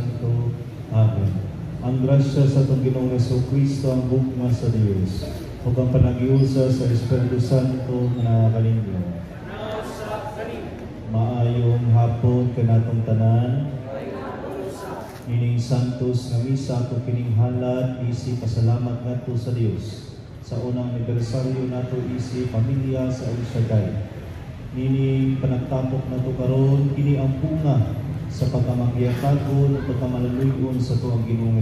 Santo. Amen. Ang grasya sa itong Ginoong Jesucristo, ang bugma sa Diyos, o ang panagiusa sa Espiritu Santo na kalingyo. Maayong hapon kanatong tanan. Ining santos nga misa ko kining halad isi pasalamat ngadto sa Dios. Sa unang anibersaryo nato isi pamilya sa El Shaddai. Nini panagtapok nato karon kini ang bunga sa pagkamagyatagon at pagkamaluyon sa tuwang Ginoong